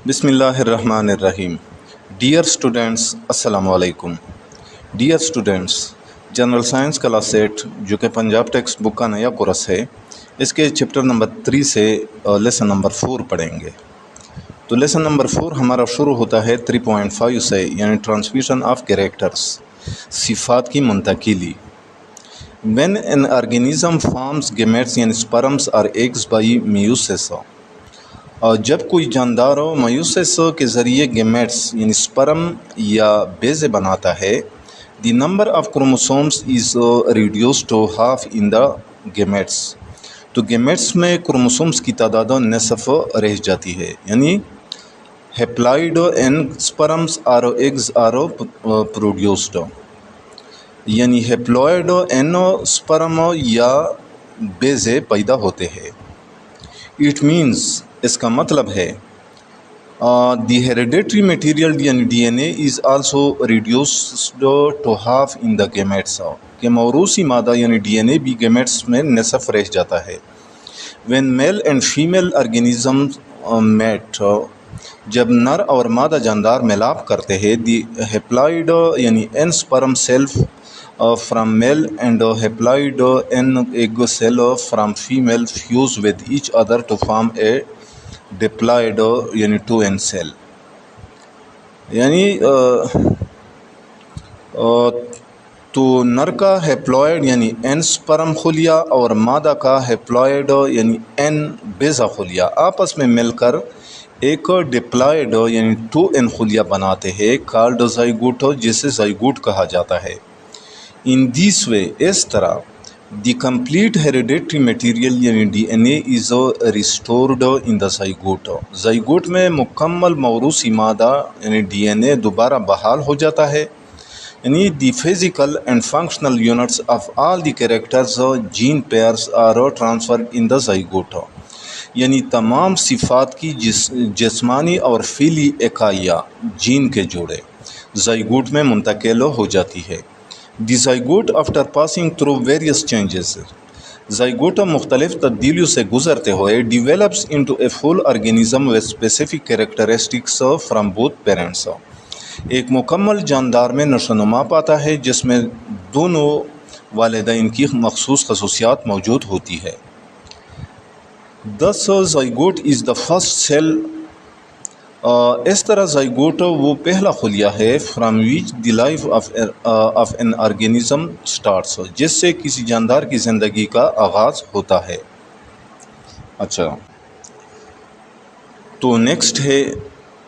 بسم اللہ الرحمن الرحیم۔ ڈیئر اسٹوڈنٹس، السلام علیکم۔ Dear students, general science class set جو کہ پنجاب ٹیکسٹ بک کا نیا کورس ہے، اس کے چیپٹر نمبر 3 سے لیسن نمبر 4 پڑھیں گے۔ تو لیسن نمبر 4 ہمارا شروع ہوتا ہے 3.5 سے، یعنی ٹرانسمیشن آف کریکٹرس، صفات کی منتقلی۔ When an organism forms gametes یعنی sperms or eggs by meiosis، اور جب کوئی جاندار میوسس کے ذریعے گیمیٹس یعنی سپرم یا بیزے بناتا ہے، the number of chromosomes is reduce to half in the gametes, تو گیمیٹس میں کروموسومس کی تعداد نصف رہ جاتی ہے، یعنی haploid in sperms or eggs are produced, یعنی ہیپلوئڈ ان سپرم یا بیزے پیدا ہوتے ہیں۔ اٹ مینز، اس کا مطلب ہے دی ہیریڈیٹری میٹیریل یعنی D N A is also reduced to half in the gametes, کہ موروثی مادہ یعنی ڈی این اے بھی گیمیٹس میں نصف رہ جاتا ہے۔ When male and female organism mate, جب نر اور مادہ جاندار ملاپ کرتے ہیں، دی ہیپلائڈ یعنی an sperm cell from male and haploid an egg cell from female fuse with each other to form a diploid یعنی 2n سیل، یعنی تو نر کا ہیپلوئڈ یعنی n سپرم خلیہ اور مادہ کا ہیپلوئڈ یعنی n بیزا خلیہ آپس میں مل کر ایک ڈپلائڈ یعنی 2n خلیہ بناتے ہیں، کالڈ زائگوٹ، جسے زائگوٹ کہا جاتا ہے۔ ان دیس وے، اس طرح، دی کمپلیٹ ہیریڈیٹری میٹیریل یعنی D N A is restored in the zygote, zygote میں مکمل موروثی مادہ یعنی ڈی این اے دوبارہ بحال ہو جاتا ہے، یعنی the physical and functional units of all the characters gene pairs are transferred in the zygote, یعنی تمام صفات کی جسمانی اور فعلی اکائیاں جین کے جوڑے زائگوٹ میں منتقل ہو جاتی ہے۔ The zygote after passing through various changes, zygote مختلف تبدیلیوں سے گزرتے ہوئے develops into a full organism with specific characteristics from both parents, ایک مکمل جاندار میں نشو و نما پاتا ہے جس میں دونوں والدین کی مخصوص خصوصیات موجود ہوتی ہے۔ Thus zygote is the first cell، اس طرح زائگوٹ وہ پہلا خلیہ ہے from which the life of an organism starts, جس سے کسی جاندار کی زندگی کا آغاز ہوتا ہے۔ اچھا، تو نیکسٹ ہے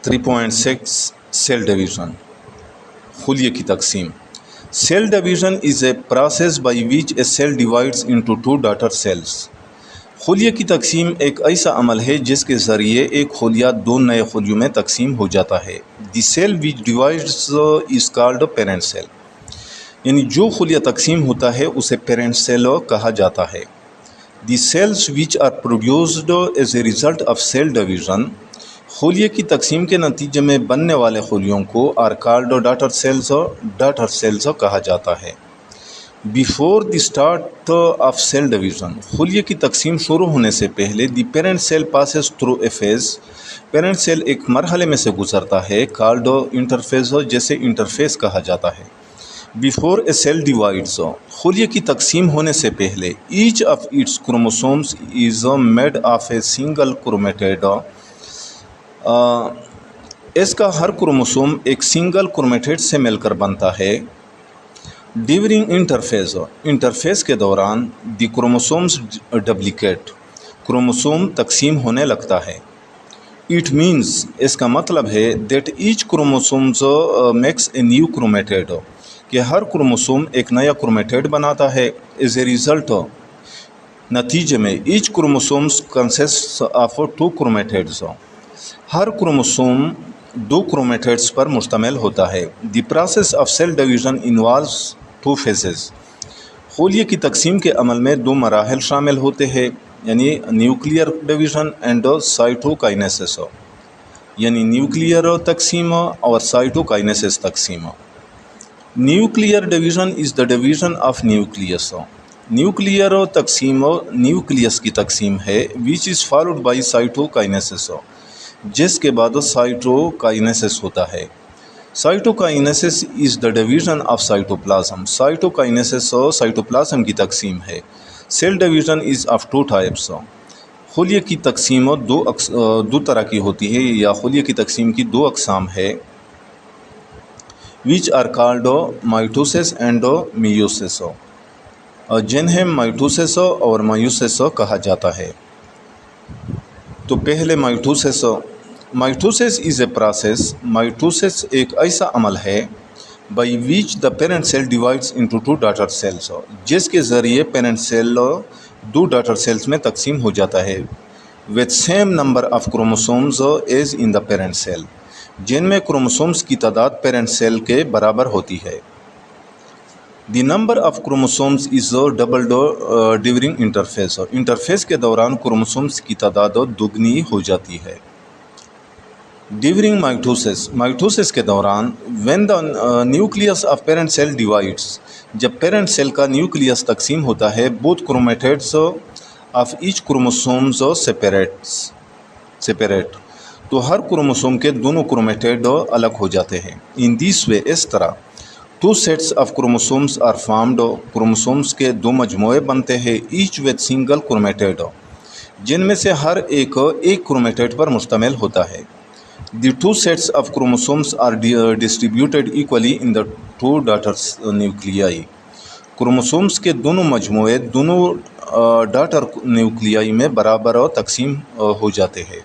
3.6 سیل ڈویژن، خلیے کی تقسیم۔ Cell division is a process by which a cell divides into 2 daughter cells, خلیے کی تقسیم ایک ایسا عمل ہے جس کے ذریعے ایک خلیہ 2 نئے خلیوں میں تقسیم ہو جاتا ہے۔ The cell which divides is called parent cell, یعنی جو خلیہ تقسیم ہوتا ہے اسے پیرنٹ سیل کہا جاتا ہے۔ The cells which are produced as a result of cell division, خلیے کی تقسیم کے نتیجے میں بننے والے خلیوں کو آر کالڈ ڈاٹر سیلز کہا جاتا ہے۔ Before the start of cell division, خلیے کی تقسیم شروع ہونے سے پہلے، the parent cell passes through a phase, parent cell ایک مرحلے میں سے گزرتا ہے، کالڈ انٹرفیز، جیسے انٹرفیز کہا جاتا ہے۔ بیفور اے سیل ڈیوائڈز، خلیے کی تقسیم ہونے سے پہلے، each of its chromosomes is made of a single chromatid, اس کا ہر کروموسوم ایک سنگل کرومیٹیڈ سے مل کر بنتا ہے۔ ڈیورنگ انٹرفیز کے دوران، دی کروموسومز ڈپلیکیٹ، کروموسوم تقسیم ہونے لگتا ہے۔ اٹ مینز، اس کا مطلب ہے that each chromosomes makes a new chromatid, کہ ہر کروموسوم ایک نیا کرومیٹیڈ بناتا ہے۔ ایز اے ریزلٹ، نتیجے میں، each chromosomes consist of 2 chromatids, ہر کروموسوم 2 کرومیٹیڈز پر مشتمل ہوتا ہے۔ The process of cell division involves 2 phases، خلیے کی تقسیم کے عمل میں 2 مراحل شامل ہوتے ہیں، یعنی نیوکلیئر ڈویژن اینڈ سائٹوکائنیسس، یعنی نیوکلیئر تقسیم اور سائٹوکائنیسس تقسیم۔ Nuclear division is the division of nucleus, nuclear تقسیم نیوکلیس کی تقسیم ہے، وچ از فالوڈ بائی سائٹوکائنیسس، جس کے بعد سائٹوکائنیسس ہوتا ہے۔ Cytokinesis is the division of cytoplasm. Cytokinesis cytoplasm کی تقسیم ہے۔ Cell division is of two types. خلیے کی تقسیم دو طرح کی ہوتی ہے یا خلیے کی تقسیم کی دو اقسام ہے، which are called mitosis and meiosis, جنہیں مائٹوسس اور میوسس کہا جاتا ہے۔ تو پہلے مائٹوسس۔ مائٹوسس از اے پروسیس۔ مائٹوسس ایک ایسا عمل ہے by which the parent cell divides into two daughter cells, جس کے ذریعے پیرنٹ سیل دو ڈاٹر سیلس میں تقسیم ہو جاتا ہے، with same number of chromosomes as in the parent cell، جن میں کروموسومز کی تعداد پیرنٹ سیل کے برابر ہوتی ہے۔ The number of chromosomes is doubled during interface. Interface کے دوران کروموسومز کی تعداد دگنی ہو جاتی ہے۔ ڈیورنگ مائٹوسس۔ مائٹوسس کے دوران when the nucleus of parent cell divides، جب پیرنٹ سیل کا نیوکلیس تقسیم ہوتا ہے، both chromatids of each chromosomes separate، تو ہر کروموسوم کے دونوں کرومیٹیڈ الگ ہو جاتے ہیں۔ ان دیس وے، اس طرح two sets of chromosomes are formed, chromosomes کے دو مجموعے بنتے ہیں، ایچ وتھ سنگل کرومیٹیڈ، جن میں سے ہر ایک کرومیٹیڈ پر مشتمل ہوتا ہے۔ The two sets of chromosomes are distributed equally in the two daughter nuclei. Chromosomes کے دونوں مجموعے دونوں ڈاٹر نیوکلیائی میں برابر تقسیم ہو جاتے ہیں۔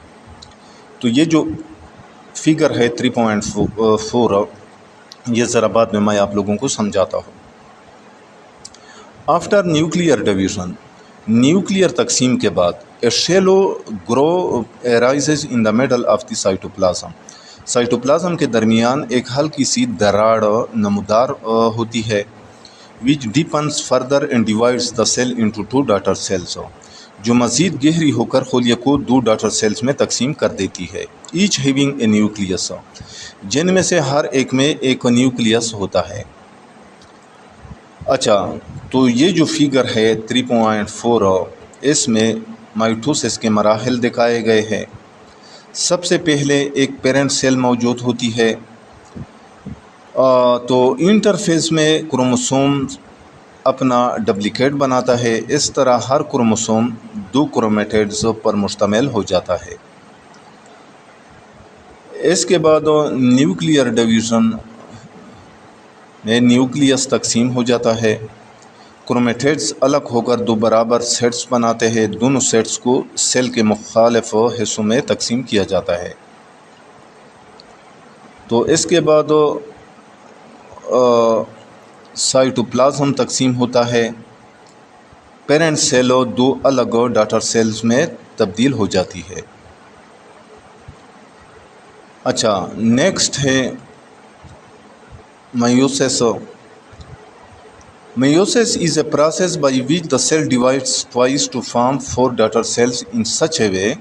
تو یہ جو فگر ہے 3.4، یہ ذرا بعد میں آپ لوگوں کو سمجھاتا ہوں۔ آفٹر نیوکلیئر ڈویژن، نیوکلیئر تقسیم کے بعد، a shallow groove arises in the middle of the cytoplasm, cytoplasm کے درمیان ایک ہلکی سی دراڑ نمودار ہوتی ہے، which deepens further and divides the cell into two daughter cells، جو مزید گہری ہو کر خلیے کو دو ڈاٹر سیلز میں تقسیم کر دیتی ہے، ایچ ہیونگ اے نیوکلیس، جن میں سے ہر ایک میں ایک نیوکلیس ہوتا ہے۔ اچھا، تو یہ جو فگر ہے 3.4، اس میں مائٹوسس کے مراحل دکھائے گئے ہیں۔ سب سے پہلے ایک پیرنٹ سیل موجود ہوتی ہے، تو انٹرفیس میں کروموسوم اپنا ڈپلیکیٹ بناتا ہے، اس طرح ہر کروموسوم دو کرومیٹیڈز پر مشتمل ہو جاتا ہے۔ اس کے بعد نیوکلیئر ڈویژن میں نیوکلیس تقسیم ہو جاتا ہے، کرومیٹیڈز الگ ہو کر دو برابر سیٹس بناتے ہیں، دونوں سیٹس کو سیل کے مختلف حصوں میں تقسیم کیا جاتا ہے۔ تو اس کے بعد سائٹوپلازم تقسیم ہوتا ہے، پیرنٹ سیل دو الگ ڈاٹر سیلز میں تبدیل ہو جاتی ہے۔ اچھا، نیکسٹ ہے meiosis. Meiosis is a process by which the cell divides twice to form four daughter cells in such a way.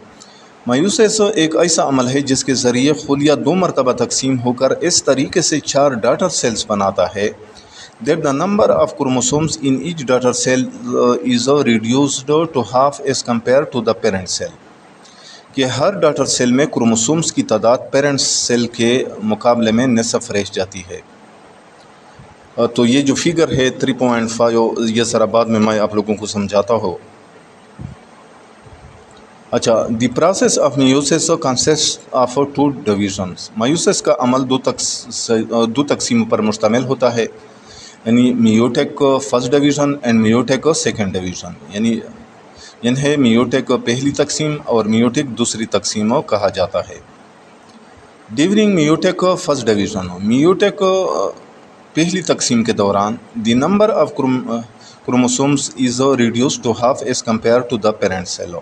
Meiosis ایک ایسا عمل ہے جس کے ذریعے خلیہ دو مرتبہ تقسیم ہو کر اس طریقے سے 4 ڈاٹر سیلز بناتا ہے that the number of chromosomes in each daughter cell is reduced to half as compared to the parent cell، کہ ہر ڈاٹر سیل میں کروموسومز کی تعداد پیرنٹ سیل کے مقابلے میں نصف رہ جاتی ہے۔ تو یہ جو فگر ہے 3.5، یہ ذرا بعد میں آپ لوگوں کو سمجھاتا ہوں۔ اچھا، the process of meiosis consist of 2 divisions. Meiosis کا عمل دو تقسیموں پر مشتمل ہوتا ہے، یعنی meiotic first division and meiotic second division, یعنی انہیں میوٹیک پہلی تقسیم اور میوٹیک دوسری تقسیم کہا جاتا ہے۔ During meiotic first division, meiotic پہلی تقسیم کے دوران، the number of chromosomes is reduce to half as compare to the parent cell,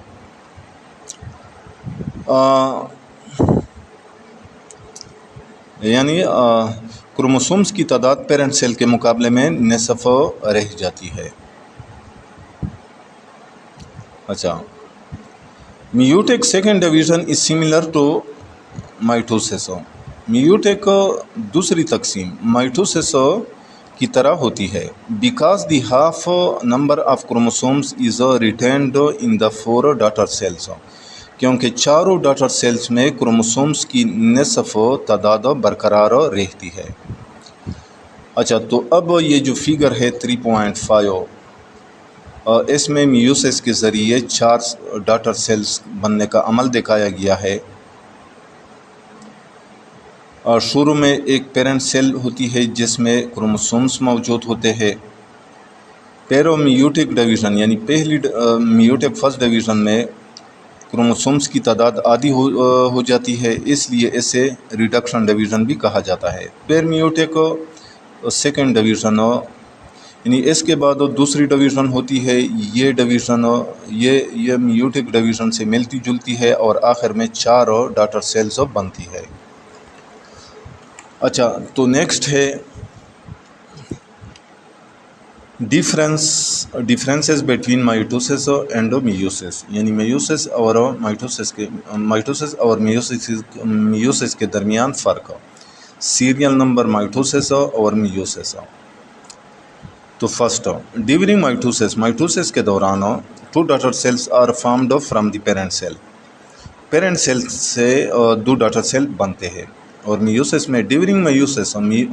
یعنی کروموسومز کی تعداد پیرنٹ سیل کے مقابلے میں نصف رہ جاتی ہے۔ اچھا، meiotic second division is similar to mitosis. Meiotic دوسری تقسیم مائٹوسس کی طرح ہوتی ہے، because the half number of chromosomes is retained in the 4 daughter cells, کیونکہ چاروں ڈاٹر سیلز میں کروموسومز کی نصف تعداد برقرار رہتی ہے۔ اچھا، تو اب یہ جو فگر ہے 3.5 اس میں میوسس کے ذریعے 4 ڈاٹر سیلز بننے کا عمل دکھایا گیا ہے۔ اور شروع میں ایک پیرنٹ سیل ہوتی ہے جس میں کروموسومز موجود ہوتے ہیں۔ پیرو میوٹک ڈویژن یعنی پہلی میوٹک فرسٹ ڈویژن میں کروموسومز کی تعداد آدھی ہو جاتی ہے، اس لیے اسے ریڈکشن ڈویژن بھی کہا جاتا ہے۔ پیر میوٹک سیکنڈ ڈویژن یعنی اس کے بعد دوسری ڈویژن ہوتی ہے، یہ ڈویژن یہ میوٹک ڈویژن سے ملتی جلتی ہے اور آخر میں 4 ڈاٹر سیلز بنتی ہے۔ اچھا، تو نیکسٹ ہے ڈیفرنسز بٹوین مائٹوسس اینڈ میوسس، یعنی میوسس اور میوسس کے درمیان فرق، سیریل نمبر مائٹوسس اور میوسس۔ تو فرسٹ، ڈیورنگ مائٹوسس کے دوران 2 daughter cells are formed from the parent cell, parent cell سے 2 ڈاٹر سیل بنتے ہیں۔ اور میوسس میں ڈیورنگ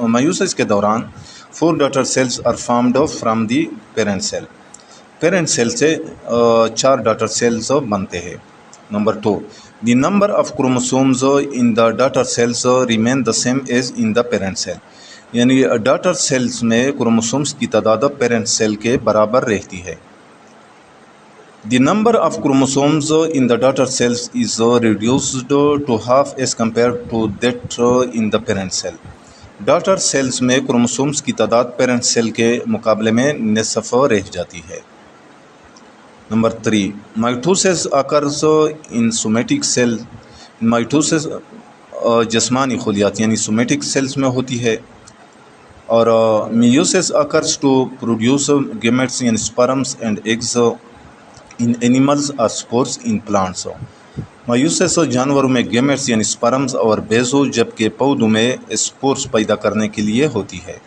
میوسس کے دوران 4 daughter cells are formed from the parent cell, parent cell سے 4 ڈاٹر سیلز بنتے ہیں۔ Number 2، the number of chromosomes in the daughter cells remain the same as in the parent cell, یعنی daughter cells میں chromosomes کی تعداد parent cell کے برابر رہتی ہے۔ The number of chromosomes in the daughter cells is reduced to half as compare to that in the parent cell, daughter cells میں chromosomes کی تعداد پیرنٹ سیل کے مقابلے میں نصف رہ جاتی ہے۔ Number 3، mitosis occurs in somatic cell, mitosis جسمانی خلیات یعنی سومیٹک سیلز میں ہوتی ہے، اور meiosis occurs to produce gametes یعنی sperms and eggs in animals اور سپورس ان پلانٹس، میوسس جانوروں میں گیمیٹس یعنی سپرمز اور بیزو، جبکہ پودوں میں سپورس پیدا کرنے کے لیے ہوتی ہے۔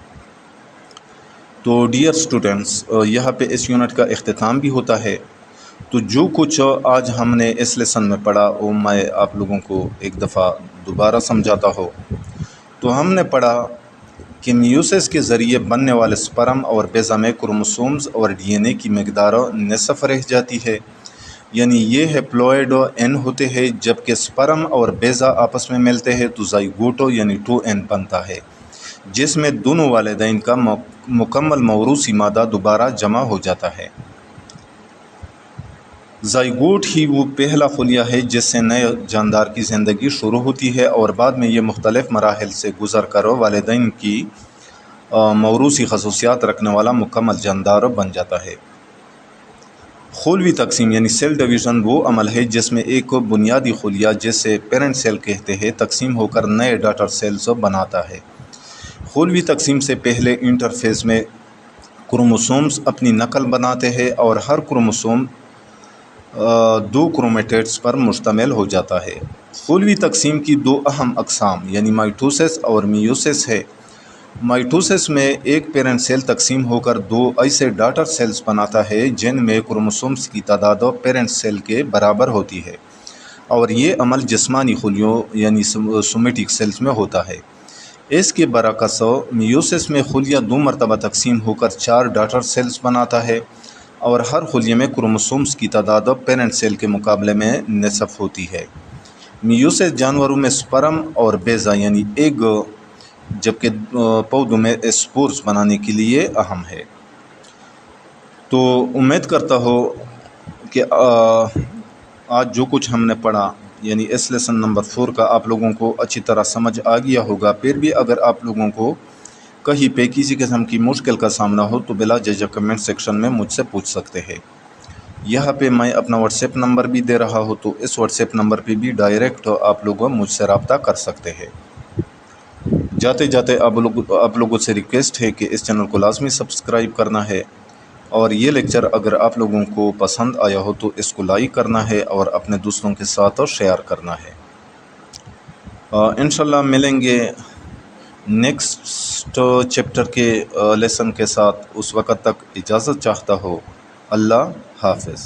تو ڈیئر اسٹوڈنٹس، یہاں پہ اس یونٹ کا اختتام بھی ہوتا ہے۔ تو جو کچھ آج ہم نے اس لیسن میں پڑھا وہ میں آپ لوگوں کو ایک دفعہ دوبارہ سمجھاتا ہوں۔ تو ہم نے پڑھا کہ میوسس کے ذریعے بننے والے سپرم اور بیزا میں کروموسومز اور ڈی این اے کی مقدار نصف رہ جاتی ہے، یعنی یہ ہیپلوئڈ n ہوتے ہیں، جبکہ سپرم اور بیزا آپس میں ملتے ہیں تو زائگوٹ یعنی 2n بنتا ہے، جس میں دونوں والدین کا مکمل موروثی مادہ دوبارہ جمع ہو جاتا ہے۔ زائگوٹ ہی وہ پہلا خلیہ ہے جس سے نئے جاندار کی زندگی شروع ہوتی ہے، اور بعد میں یہ مختلف مراحل سے گزر کر والدین کی موروثی خصوصیات رکھنے والا مکمل جاندار بن جاتا ہے۔ خلوی تقسیم یعنی سیل ڈویژن وہ عمل ہے جس میں ایک بنیادی خلیہ جسے پیرنٹ سیل کہتے ہیں تقسیم ہو کر نئے ڈاٹر سیلز بناتا ہے۔ خلوی تقسیم سے پہلے انٹرفیز میں کروموسومز اپنی نقل بناتے ہیں اور ہر کروموسوم 2 کرومیٹیڈز پر مشتمل ہو جاتا ہے۔ خلوی تقسیم کی 2 اہم اقسام یعنی مائٹوسس اور میوسس ہے۔ مائٹوسس میں ایک پیرنٹ سیل تقسیم ہو کر 2 ایسے ڈاٹر سیلز بناتا ہے جن میں کروموسومز کی تعداد پیرنٹ سیل کے برابر ہوتی ہے، اور یہ عمل جسمانی خلیوں یعنی سومیٹک سیلز میں ہوتا ہے۔ اس کے برعکس میوسس میں خلیہ 2 مرتبہ تقسیم ہو کر 4 ڈاٹر سیلز بناتا ہے، اور ہر خلیے میں کروموسومز کی تعداد پیرنٹ سیل کے مقابلے میں نصف ہوتی ہے۔ میوسس جانوروں میں سپرم اور بیزا یعنی ایگ، جبکہ پودوں میں اسپورس بنانے کے لیے اہم ہے۔ تو امید کرتا ہوں کہ آج جو کچھ ہم نے پڑھا یعنی اس لیسن نمبر 4 کا آپ لوگوں کو اچھی طرح سمجھ آ گیا ہوگا۔ پھر بھی اگر آپ لوگوں کو کہیں پہ کسی قسم کی مشکل کا سامنا ہو تو بلا جھجک کمنٹ سیکشن میں مجھ سے پوچھ سکتے ہیں۔ یہاں پہ میں اپنا واٹس ایپ نمبر بھی دے رہا ہوں، تو اس واٹس ایپ نمبر پہ بھی ڈائریکٹ آپ لوگ مجھ سے رابطہ کر سکتے ہیں۔ جاتے جاتے آپ لوگوں سے ریکویسٹ ہے کہ اس چینل کو لازمی سبسکرائب کرنا ہے، اور یہ لیکچر اگر آپ لوگوں کو پسند آیا ہو تو اس کو لائک کرنا ہے اور اپنے دوستوں کے ساتھ شیئر کرنا ہے۔ انشاءاللہ ملیں گے نیکسٹ چیپٹر کے لیسن کے ساتھ، اس وقت تک اجازت چاہتا ہوں۔ اللہ حافظ۔